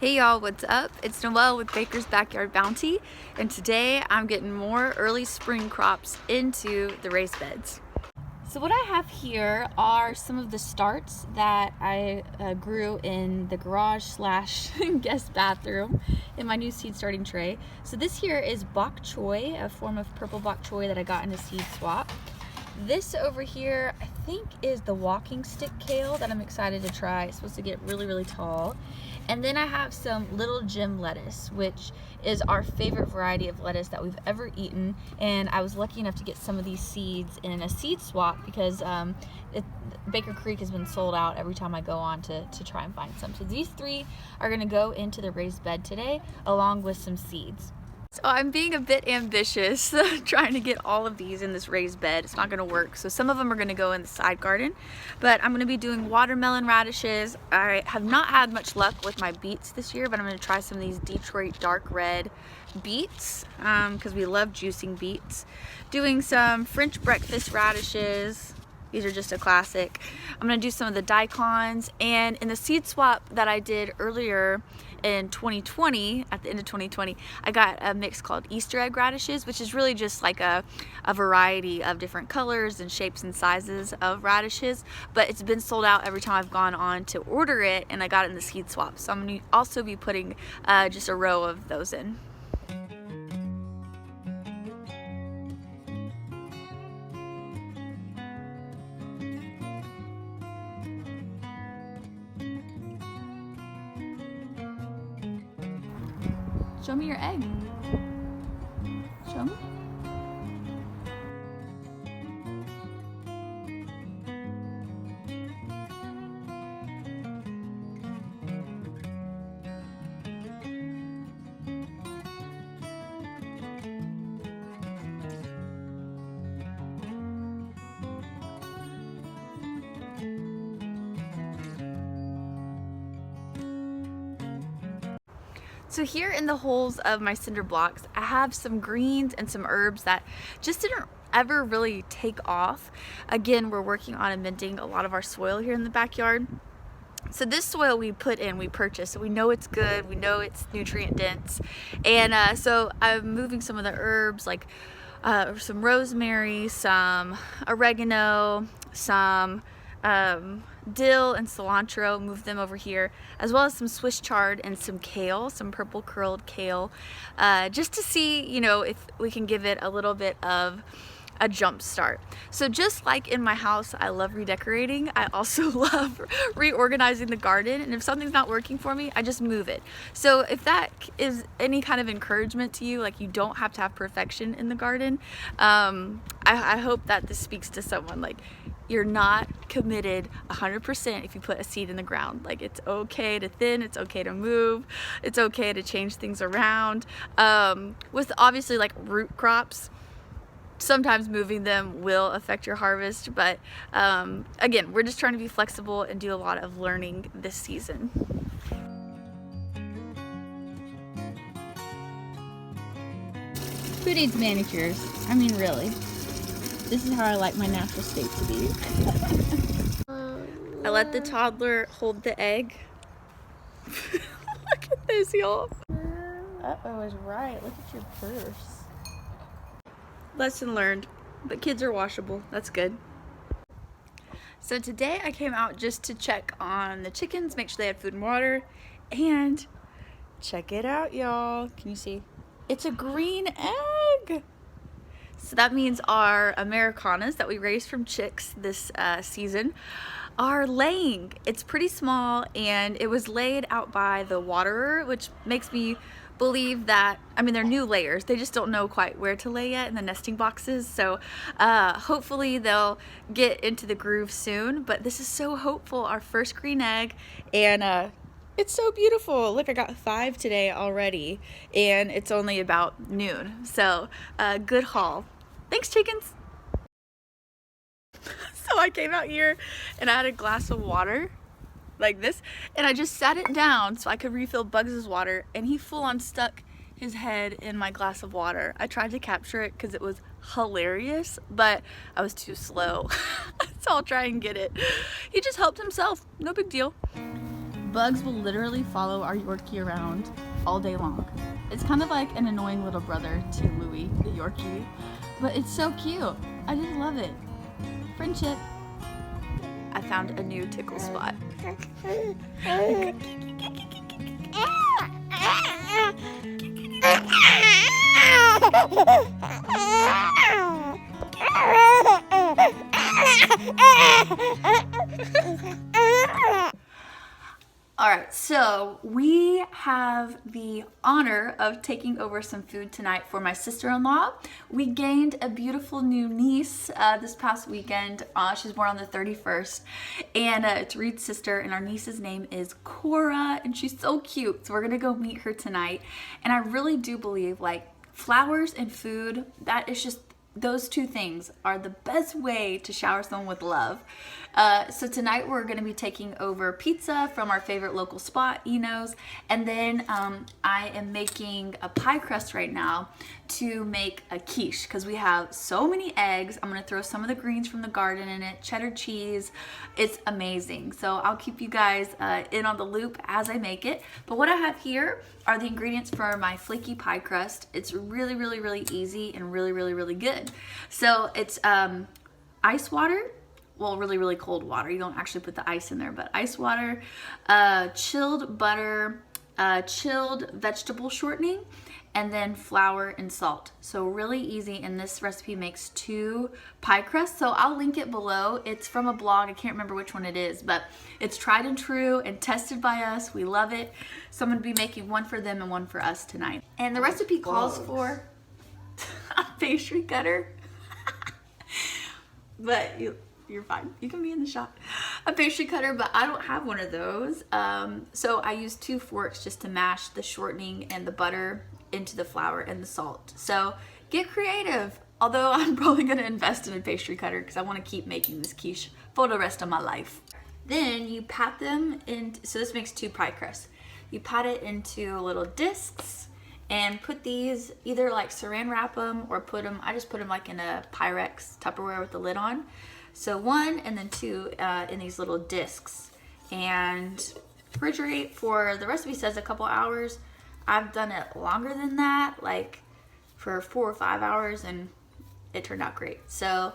Hey y'all, what's up? It's Noelle with Baker's Backyard Bounty, and today I'm getting more early spring crops into the raised beds. So what I have here are some of the starts that I grew in the garage slash guest bathroom in my new seed starting tray. So this here is bok choy, a form of purple bok choy that I got in a seed swap. This over here, I think, is the walking stick kale that I'm excited to try. It's supposed to get really, really tall. And then I have some little Jim lettuce, which is our favorite variety of lettuce that we've ever eaten. And I was lucky enough to get some of these seeds in a seed swap because Baker Creek has been sold out every time I go on to try and find some. So these three are gonna go into the raised bed today, along with some seeds. So I'm being a bit ambitious trying to get all of these in this raised bed. It's not going to work. So some of them are going to go in the side garden, but I'm going to be doing watermelon radishes. I have not had much luck with my beets this year, but I'm going to try some of these Detroit dark red beets because we love juicing beets. Doing some French breakfast radishes. These are just a classic. I'm gonna do some of the daikons, and in the seed swap that I did earlier in 2020, at the end of 2020, I got a mix called Easter egg radishes, which is really just like a variety of different colors and shapes and sizes of radishes, but it's been sold out every time I've gone on to order it, and I got it in the seed swap. So I'm gonna also be putting just a row of those in. Show me your egg. Show me. So here in the holes of my cinder blocks, I have some greens and some herbs that just didn't ever really take off. Again, we're working on amending a lot of our soil here in the backyard. So this soil we purchased, so we know it's good, we know it's nutrient dense. And so I'm moving some of the herbs like some rosemary, some oregano, some dill and cilantro, move them over here, as well as some Swiss chard and some kale, some purple curled kale, just to see, you know, if we can give it a little bit of a jump start. So just like in my house, I love redecorating, I also love reorganizing the garden, and if something's not working for me, I just move it. So if that is any kind of encouragement to you, like you don't have to have perfection in the garden, I hope that this speaks to someone. Like, you're not committed 100% if you put a seed in the ground. Like, it's okay to thin, it's okay to move, it's okay to change things around. With obviously like root crops, sometimes moving them will affect your harvest, but again, we're just trying to be flexible and do a lot of learning this season. Who needs manicures? I mean, really. This is how I like my natural state to be. I let the toddler hold the egg. Look at this, y'all. Uh-oh, I was right. Look at your purse. Lesson learned, but kids are washable. That's good. So today I came out just to check on the chickens, make sure they had food and water, and check it out, y'all. Can you see? It's a green egg. So that means our Americanas that we raised from chicks this season are laying. It's pretty small, and it was laid out by the waterer, which makes me believe that, I mean, they're new layers. They just don't know quite where to lay yet in the nesting boxes. So hopefully they'll get into the groove soon. But this is so hopeful, our first green egg, and it's so beautiful. Look, I got 5 today already, and it's only about noon. So good haul. Thanks, chickens. So I came out here and I had a glass of water like this, and I just sat it down so I could refill Bugs' water, and he full on stuck his head in my glass of water. I tried to capture it because it was hilarious, but I was too slow. So I'll try and get it. He just helped himself, no big deal. Bugs will literally follow our Yorkie around all day long. It's kind of like an annoying little brother to Louie, the Yorkie, but it's so cute. I just love it. Friendship. I found a new tickle spot. Alright, so we have the honor of taking over some food tonight for my sister-in-law. We gained a beautiful new niece this past weekend. She was born on the 31st, and it's Reed's sister, and our niece's name is Cora, and she's so cute. So we're gonna go meet her tonight, and I really do believe like flowers and food, that is just, those two things are the best way to shower someone with love. So tonight we're going to be taking over pizza from our favorite local spot, Eno's, and then I am making a pie crust right now to make a quiche because we have so many eggs. I'm going to throw some of the greens from the garden in it, cheddar cheese. It's amazing. So I'll keep you guys in on the loop as I make it. But what I have here are the ingredients for my flaky pie crust. It's really, really, really easy and really, really, really good. So it's ice water, well, really, really cold water. You don't actually put the ice in there, but ice water, chilled butter, chilled vegetable shortening, and then flour and salt. So really easy, and this recipe makes 2 pie crusts. So I'll link it below. It's from a blog. I can't remember which one it is, but it's tried and true and tested by us. We love it. So I'm gonna be making one for them and one for us tonight. And the recipe calls for a pastry cutter. But you're fine. You can be in the shot. A pastry cutter, but I don't have one of those. So I use 2 forks just to mash the shortening and the butter into the flour and the salt. So get creative. Although I'm probably gonna invest in a pastry cutter because I wanna keep making this quiche for the rest of my life. Then you pat them in, so this makes 2 pie crusts. You pat it into little discs and put these, either like saran wrap them or put them, I just put them like in a Pyrex Tupperware with the lid on. So 1 and then 2 in these little discs, and refrigerate for, the recipe says a couple hours. I've done it longer than that, like for 4 or 5 hours, and it turned out great. So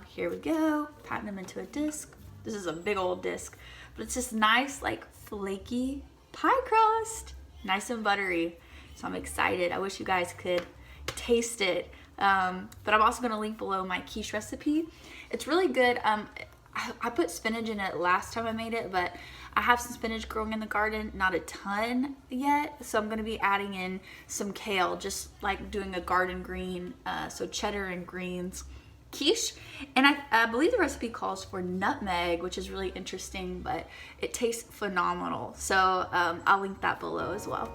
here we go, patting them into a disc. This is a big old disc, but it's just nice, like flaky pie crust, nice and buttery. So I'm excited. I wish you guys could taste it. But I'm also gonna link below my quiche recipe. It's really good. I put spinach in it last time I made it, but I have some spinach growing in the garden, not a ton yet. So I'm gonna be adding in some kale, just like doing a garden green, so cheddar and greens quiche. And I believe the recipe calls for nutmeg, which is really interesting, but it tastes phenomenal. So I'll link that below as well.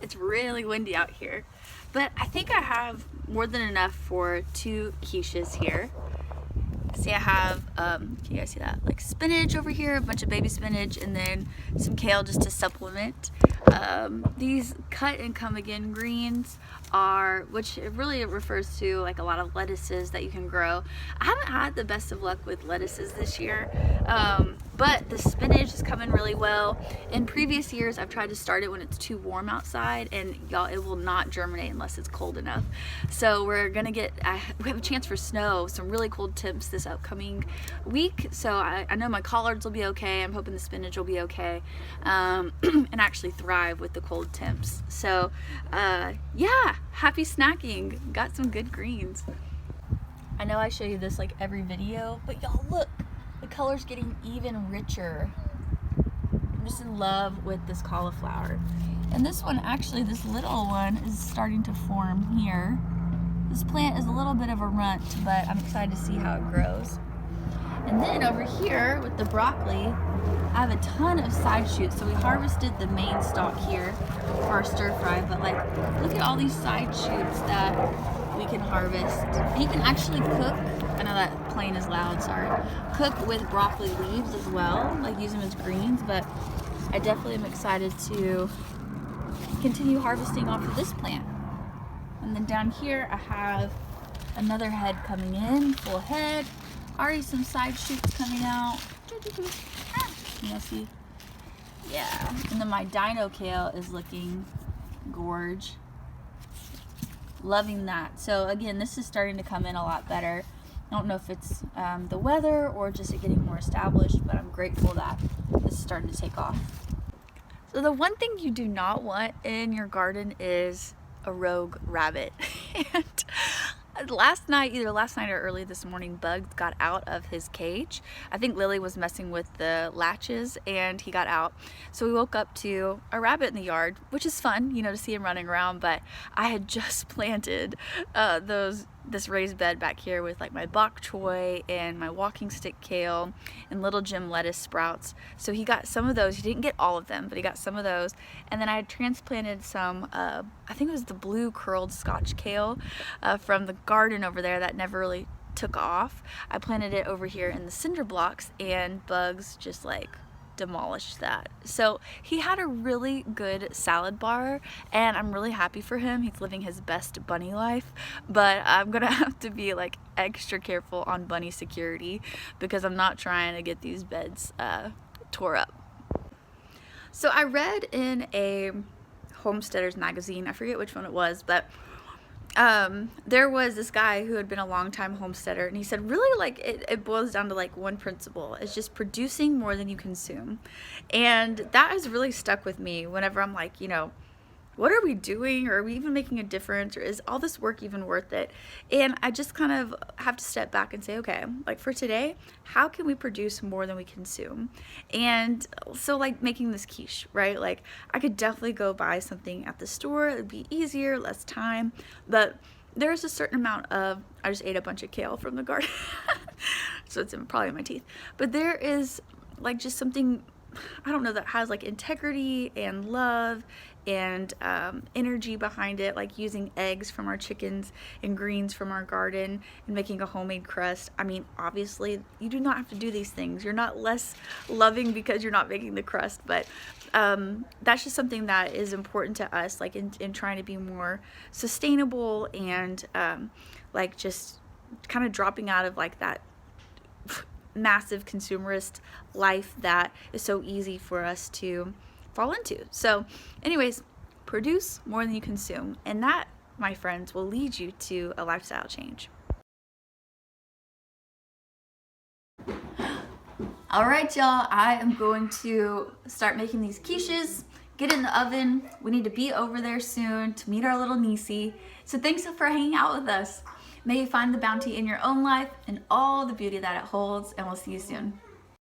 It's really windy out here, but I think I have more than enough for 2 quiches here. See, I have, can you guys see that? Like spinach over here, a bunch of baby spinach, and then some kale just to supplement. These cut and come again greens are, which it really refers to like a lot of lettuces that you can grow. I haven't had the best of luck with lettuces this year, but the spinach is coming really well. In previous years, I've tried to start it when it's too warm outside, and y'all, it will not germinate unless it's cold enough. So we're gonna get, we have a chance for snow, some really cold temps this upcoming week. So I know my collards will be okay. I'm hoping the spinach will be okay, and actually thrive with the cold temps. So yeah, happy snacking. Got some good greens. I know I show you this like every video, but y'all look, the color's getting even richer. I'm just in love with this cauliflower. And this one, actually, this little one is starting to form here. This plant is a little bit of a runt, but I'm excited to see how it grows. And then over here with the broccoli, I have a ton of side shoots. So we harvested the main stalk here for our stir fry, but like, look at all these side shoots that we can harvest. And you can actually cook, I know that plane is loud, sorry. Cook with broccoli leaves as well, like use them as greens, but I definitely am excited to continue harvesting off of this plant. And then down here I have Another head coming in, full head. Already some side shoots coming out. You see? Yeah. And then my dino kale is looking gorge. Loving that. So again, this is starting to come in a lot better. I don't know if it's the weather or just it getting more established, but I'm grateful that this is starting to take off. So the one thing you do not want in your garden is a rogue rabbit. And either last night or early this morning, Bugs got out of his cage. I think Lily was messing with the latches and he got out. So we woke up to a rabbit in the yard, which is fun, you know, to see him running around. But I had just planted this raised bed back here with like my bok choy and my walking stick kale and little Jim lettuce sprouts. So he got some of those. He didn't get all of them, but he got some of those. And then I had transplanted some, I think it was the blue curled Scotch kale from the garden over there that never really took off. I planted it over here in the cinder blocks and Bugs just like demolished that. So he had a really good salad bar and I'm really happy for him. He's living his best bunny life, but I'm gonna have to be like extra careful on bunny security because I'm not trying to get these beds tore up. So I read in a homesteaders magazine, I forget which one it was, but there was this guy who had been a long-time homesteader and he said really like it boils down to like one principle. It's just producing more than you consume. And that has really stuck with me whenever I'm like, you know, what are we doing? Or are we even making a difference? Or is all this work even worth it? And I just kind of have to step back and say, okay, like for today, how can we produce more than we consume? And so like making this quiche, right? Like I could definitely go buy something at the store. It'd be easier, less time, but there's a certain amount of, I just ate a bunch of kale from the garden. So it's probably in my teeth, but there is like just something, I don't know, that has like integrity and love and energy behind it, like using eggs from our chickens and greens from our garden and making a homemade crust. I mean, obviously you do not have to do these things. You're not less loving because you're not making the crust, but that's just something that is important to us, like in trying to be more sustainable and like just kind of dropping out of like that massive consumerist life that is so easy for us to fall into. So anyways, produce more than you consume, and that, my friends, will lead you to a lifestyle change. All right, y'all, I am going to start making these quiches, get in the oven. We need to be over there soon to meet our little niecey. So thanks for hanging out with us. May you find the bounty in your own life and all the beauty that it holds, and we'll see you soon.